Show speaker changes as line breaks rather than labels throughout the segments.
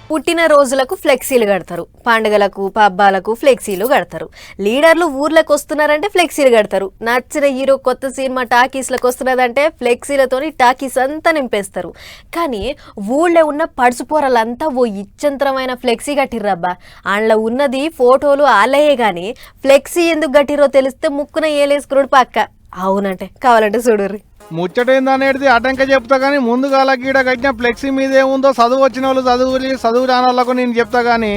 పుట్టిన రోజులకు ఫ్లెక్సీలు కడతారు, పండుగలకు పబ్బాలకు ఫ్లెక్సీలు కడతారు, లీడర్లు ఊర్లకు వస్తున్నారంటే ఫ్లెక్సీలు కడతారు, నచ్చిన హీరో కొత్త సినిమా టాకీస్లకు వస్తున్నదంటే ఫ్లెక్సీలతోని టాకీస్ అంతా నింపేస్తారు. కానీ ఊళ్ళో ఉన్న పడుచుపోరలంతా ఓ ఇచ్చంతరమైన ఫ్లెక్సీ కట్టిర్రబ్బా. అందులో ఉన్నది ఫోటోలు ఆలయే గాని ఫ్లెక్సీ ఎందుకు కట్టిరో తెలిస్తే ముక్కున ఏలేసుకున్నాడు పక్క. అవునంటే కావాలంటే చూడుర్రి.
ముచ్చటైందనేది అటంక చెప్తా గానీ ముందుగా గీడ కట్టిన ఫ్లెక్సీ మీద ఏముందో చదువు వచ్చిన వాళ్ళు చదువు రాని వాళ్ళకు నేను చెప్తా గానీ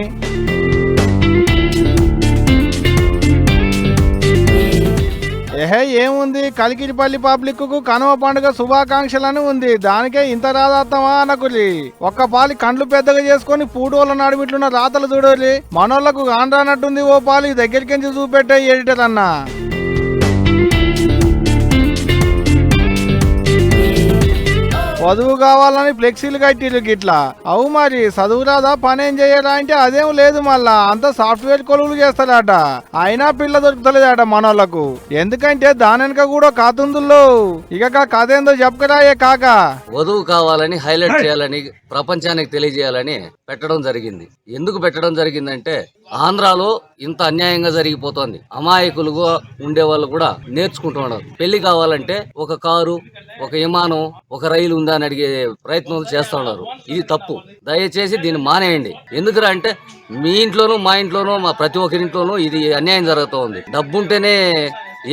ఏముంది, కలికిరిపల్లి పబ్లిక్ కు కనుమ పండుగ శుభాకాంక్షలని ఉంది. దానికే ఇంత రాదాత్తమా అనకులి. ఒక్క పాలి కండ్లు పెద్దగా చేసుకుని పూటోళ్ళ నడిమిట్లున్న రాతలు చూడాలి. మనోళ్లకు గాండ్రానట్టుంది. ఓ పాలి దగ్గరికించి చూపెట్టే ఎడిటర్ అన్నా. చదువు కావాలని ఫ్లెక్సీలు కట్టిరు గిట్లా. అవు మరి చదువు రాదా పనేం చేయరా అంటే అదేం లేదు. మళ్ళా అంత సాఫ్ట్వేర్ కొలువులు చేస్తారట. అయినా పిల్ల దొరుకుతలేదట మనోళ్లకు. ఎందుకంటే దానెనక కూడా కాతుందుల్లో. ఇక కథ ఏందో చెప్పరాయే కాక.
వధువు కావాలని హైలైట్ చేయాలని ప్రపంచానికి తెలియజేయాలని పెట్టడం జరిగింది. ఎందుకు పెట్టడం జరిగిందంటే ఆంధ్రాలో ఇంత అన్యాయంగా జరిగిపోతోంది. అమాయకులుగా ఉండేవాళ్ళు కూడా నేర్చుకుంటున్నారు. పెళ్లి కావాలంటే ఒక కారు, ఒక విమానం, ఒక రైలు ఉందా అని అడిగే ప్రయత్నం చేస్తున్నారు. ఇది తప్పు. దయచేసి దీన్ని మానేయండి. ఎందుకురా అంటే మీ ఇంట్లోనూ మా ఇంట్లోనూ మా ప్రతి ఒక్కరింట్లోనూ ఇది అన్యాయం జరుగుతూ ఉంది. డబ్బుంటేనే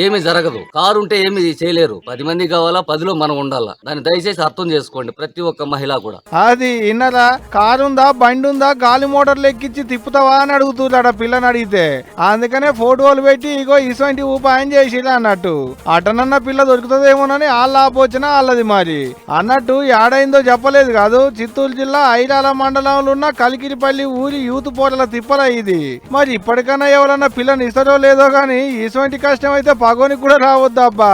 ఏమి జరగదు, కారు ఉంటే ఏమి చేయలేరు. 10 మంది కావాలా, 10లో మనం ఉండాలా. దాన్ని దయచేసి అర్థం చేసుకోండి ప్రతి ఒక్క మహిళ కూడా.
అది ఇన్నరా, కారుందా బండి ఉందా గాలి మోటార్లు ఎక్కించి తిప్పుతావా అని అడుగుతున్నాడ పిల్లని అడిగితే. అందుకనే ఫోటోలు పెట్టి ఇగో ఇటువంటి ఉపాయం చేసిరా అన్నట్టు. అటనన్న పిల్ల దొరుకుతుందేమోనని వాళ్ళ ఆపోచన వాళ్ళది. మరి అన్నట్టు ఏడైందో చెప్పలేదు కాదు. చిత్తూరు జిల్లా ఐరాల మండలంలో ఉన్న కలికిరిపల్లి ఊరి యూత్ పోటల తిప్పల ఇది. మరి ఇప్పటికన్నా ఎవరన్నా పిల్లని ఇస్తారో లేదో గాని ఇటువంటి కష్టం అయితే పగోనికి కూడా రావద్దబ్బా.